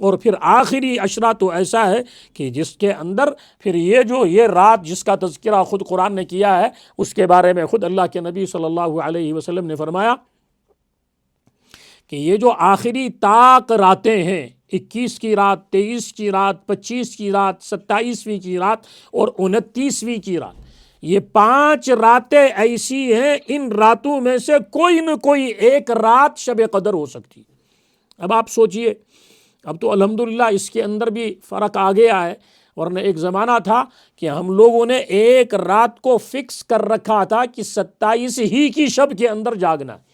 اور پھر آخری عشرہ تو ایسا ہے کہ جس کے اندر پھر یہ رات جس کا تذکرہ خود قرآن نے کیا ہے، اس کے بارے میں خود اللہ کے نبی صلی اللہ علیہ وسلم نے فرمایا کہ یہ جو آخری طاق راتیں ہیں، 21 کی رات، 23 کی رات، 25 کی رات، 27ویں کی رات اور 29ویں کی رات، یہ 5 راتیں ایسی ہیں، ان راتوں میں سے کوئی نہ کوئی ایک رات شب قدر ہو سکتی۔ اب آپ سوچئے، اب تو الحمدللہ اس کے اندر بھی فرق آ گیا ہے، ورنہ ایک زمانہ تھا کہ ہم لوگوں نے ایک رات کو فکس کر رکھا تھا کہ 27 ہی کی شب کے اندر جاگنا ہے۔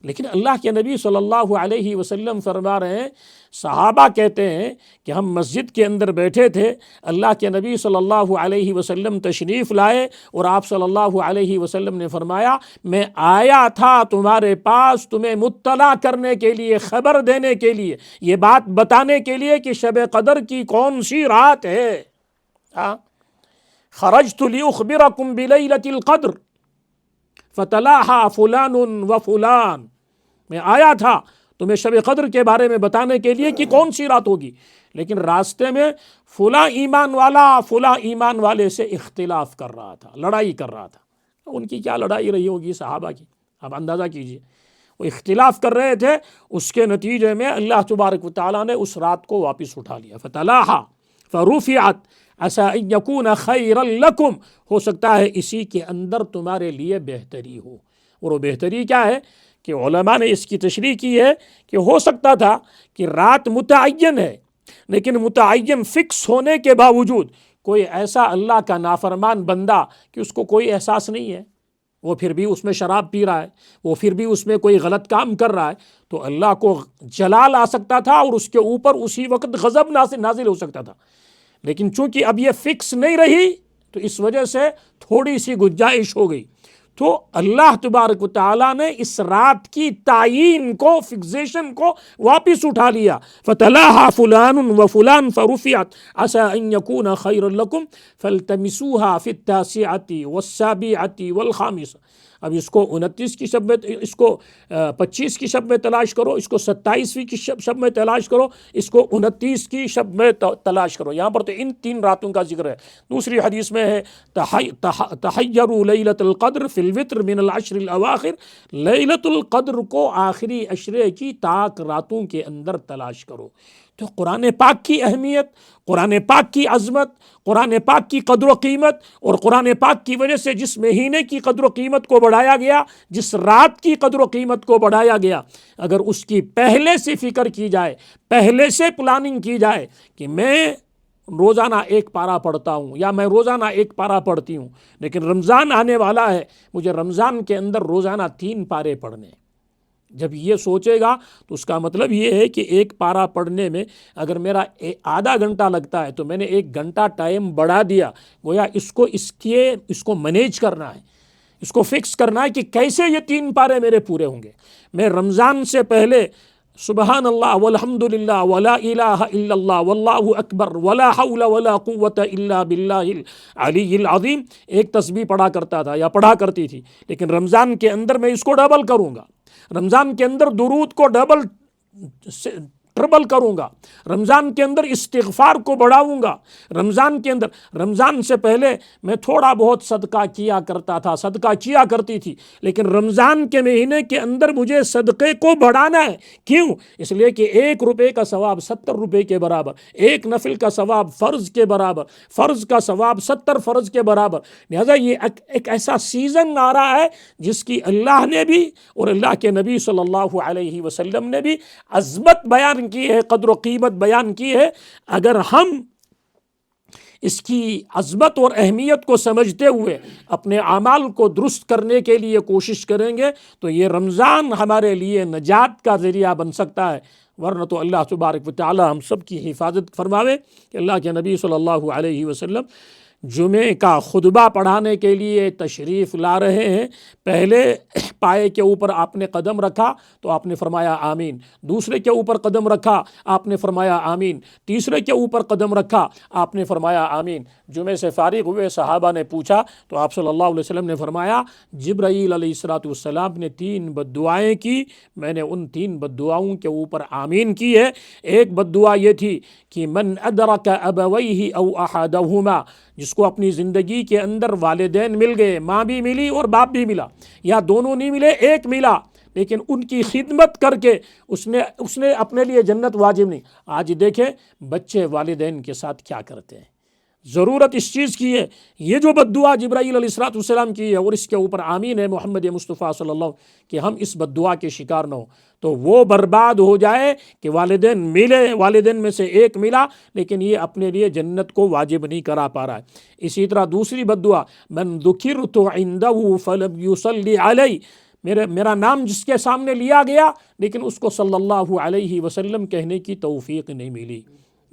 لیکن اللہ کے نبی صلی اللہ علیہ وسلم فرما رہے ہیں، صحابہ کہتے ہیں کہ ہم مسجد کے اندر بیٹھے تھے، اللہ کے نبی صلی اللہ علیہ وسلم تشریف لائے اور آپ صلی اللہ علیہ وسلم نے فرمایا، میں آیا تھا تمہارے پاس تمہیں مطلع کرنے کے لیے، خبر دینے کے لیے، یہ بات بتانے کے لیے کہ شب قدر کی کون سی رات ہے۔ خرجت لأخبركم بلیلۃ القدر فتلاها فلان و فلان، میں آیا تھا تمہیں شب قدر کے بارے میں بتانے کے لیے کہ کون سی رات ہوگی، لیکن راستے میں فلاں ایمان والا فلاں ایمان والے سے اختلاف کر رہا تھا، لڑائی کر رہا تھا۔ ان کی کیا لڑائی رہی ہوگی صحابہ کی، آپ اندازہ کیجئے، وہ اختلاف کر رہے تھے، اس کے نتیجے میں اللہ تبارک و تعالیٰ نے اس رات کو واپس اٹھا لیا، فتلاہا فرفعت عسى ان يكون خيرا لكم، ہو سکتا ہے اسی کے اندر تمہارے لیے بہتری ہو۔ اور وہ بہتری کیا ہے کہ علماء نے اس کی تشریح کی ہے کہ ہو سکتا تھا کہ رات متعین ہے، لیکن متعین فکس ہونے کے باوجود کوئی ایسا اللہ کا نافرمان بندہ کہ اس کو کوئی احساس نہیں ہے، وہ پھر بھی اس میں شراب پی رہا ہے، وہ پھر بھی اس میں کوئی غلط کام کر رہا ہے، تو اللہ کو جلال آ سکتا تھا اور اس کے اوپر اسی وقت غضب نازل ہو سکتا تھا۔ لیکن چونکہ اب یہ فکس نہیں رہی تو اس وجہ سے تھوڑی سی گنجائش ہو گئی، تو اللہ تبارک و تعالیٰ نے اس رات کی تعیین کو، فکسیشن کو واپس اٹھا لیا، فتلاہا فلان و فلان فرفعت عسى ان يكون خيرا لكم فالتمسوها في التاسعة والسابعة والخامسة۔ اب اس کو 29 کی شب میں، اس کو 25 کی شب میں تلاش کرو، اس کو 27ویں کی شب میں تلاش کرو، اس کو 29 کی شب میں تلاش کرو۔ یہاں پر تو ان 3 راتوں کا ذکر ہے۔ دوسری حدیث میں ہے تحیروا لیلۃ القدر فی الوتر من العشر الاواخر، لیلۃ القدر کو آخری عشرے کی طاق راتوں کے اندر تلاش کرو۔ تو قرآن پاک کی اہمیت، قرآن پاک کی عظمت، قرآن پاک کی قدر و قیمت، اور قرآن پاک کی وجہ سے جس مہینے کی قدر و قیمت کو بڑھایا گیا، جس رات کی قدر و قیمت کو بڑھایا گیا، اگر اس کی پہلے سے فکر کی جائے، پہلے سے پلاننگ کی جائے کہ میں روزانہ 1 پارہ پڑھتا ہوں یا میں روزانہ 1 پارہ پڑھتی ہوں، لیکن رمضان آنے والا ہے، مجھے رمضان کے اندر روزانہ 3 پارے پڑھنے ہیں۔ جب یہ سوچے گا تو اس کا مطلب یہ ہے کہ 1 پارہ پڑھنے میں اگر میرا آدھا گھنٹہ لگتا ہے تو میں نے 1 گھنٹہ ٹائم بڑھا دیا، گویا اس کو مینیج کرنا ہے، اس کو فکس کرنا ہے کہ کیسے یہ 3 پارے میرے پورے ہوں گے۔ میں رمضان سے پہلے سبحان اللہ والحمد للہ ولا الہ الا اللہ واللہ اکبر ولا حول ولا قوت الا باللہ العلی العظیم ایک تسبیح پڑھا کرتا تھا یا پڑھا کرتی تھی، لیکن رمضان کے اندر میں اس کو ڈبل کروں گا، رمضان کے اندر درود کو ٹربل کروں گا، رمضان کے اندر استغفار کو بڑھاؤں گا، رمضان کے اندر، رمضان سے پہلے میں تھوڑا بہت صدقہ کیا کرتا تھا، صدقہ کیا کرتی تھی، لیکن رمضان کے مہینے کے اندر مجھے صدقے کو بڑھانا ہے۔ کیوں؟ اس لیے کہ 1 روپے کا ثواب 70 روپے کے برابر، 1 نفل کا ثواب فرض کے برابر، فرض کا ثواب 70 فرض کے برابر۔ لہذا یہ ایک ایسا سیزن آ رہا ہے جس کی اللہ نے بھی اور اللہ کے نبی صلی اللہ علیہ وسلم نے بھی عظمت بیان کی ہے، قدر و قیمت بیان کی ہے۔ اگر ہم اس کی عظمت اور اہمیت کو سمجھتے ہوئے اپنے اعمال کو درست کرنے کے لیے کوشش کریں گے تو یہ رمضان ہمارے لیے نجات کا ذریعہ بن سکتا ہے، ورنہ تو اللہ تبارک و تعالی ہم سب کی حفاظت فرماوے کہ اللہ کے نبی صلی اللہ علیہ وسلم جمعے کا خطبہ پڑھانے کے لیے تشریف لا رہے ہیں، پہلے پائے کے اوپر آپ نے قدم رکھا تو آپ نے فرمایا آمین، دوسرے کے اوپر قدم رکھا آپ نے فرمایا آمین، تیسرے کے اوپر قدم رکھا آپ نے فرمایا آمین۔ جمعے سے فارغ ہوئے صحابہ نے پوچھا تو آپ صلی اللہ علیہ وسلم نے فرمایا جبرائیل علیہ السلام نے 3 بد دعائیں کی، میں نے ان 3 بد دعاؤں کے اوپر آمین کی ہے۔ ایک بد دعا یہ تھی کہ من ادرک ابویہ او احدہما، جس کو اپنی زندگی کے اندر والدین مل گئے، ماں بھی ملی اور باپ بھی ملا، یا دونوں نہیں ملے ایک ملا، لیکن ان کی خدمت کر کے اس نے اپنے لیے جنت واجب نہیں۔ آج دیکھیں بچے والدین کے ساتھ کیا کرتے ہیں، ضرورت اس چیز کی ہے۔ یہ جو بد دعا جبرائیل علیہ السلام کی ہے اور اس کے اوپر آمین ہے محمد مصطفیٰ صلی اللہ علیہ وسلم کہ ہم اس بد دعا کے شکار نہ ہوں، تو وہ برباد ہو جائے کہ والدین ملے، والدین میں سے ایک ملا لیکن یہ اپنے لیے جنت کو واجب نہیں کرا پا رہا ہے۔ اسی طرح دوسری بد دعا من ذکرت عندہ فلم یصلی علی، میرا نام جس کے سامنے لیا گیا لیکن اس کو صلی اللہ علیہ وسلم کہنے کی توفیق نہیں ملی،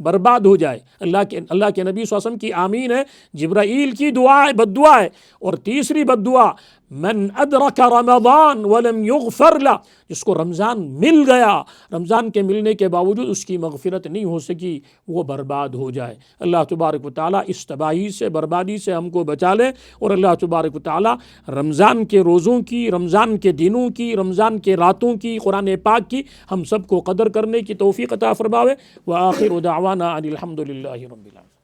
برباد ہو جائے۔ اللہ کے نبی صلی اللہ علیہ وسلم کی آمین ہے، جبرائیل کی دعا ہے، بد دعا ہے۔ اور تیسری بد دعا من ادرک رمضان ولم یغفر له، جس کو رمضان مل گیا، رمضان کے ملنے کے باوجود اس کی مغفرت نہیں ہو سکی، وہ برباد ہو جائے۔ اللہ تبارک و تعالیٰ اس تباہی سے، بربادی سے ہم کو بچا لے، اور اللہ تبارک و تعالیٰ رمضان کے روزوں کی، رمضان کے دنوں کی، رمضان کے راتوں کی، قرآن پاک کی ہم سب کو قدر کرنے کی توفیق عطا فرماوے۔ وآخر دعوانا ان الحمد للہ رب العالمین۔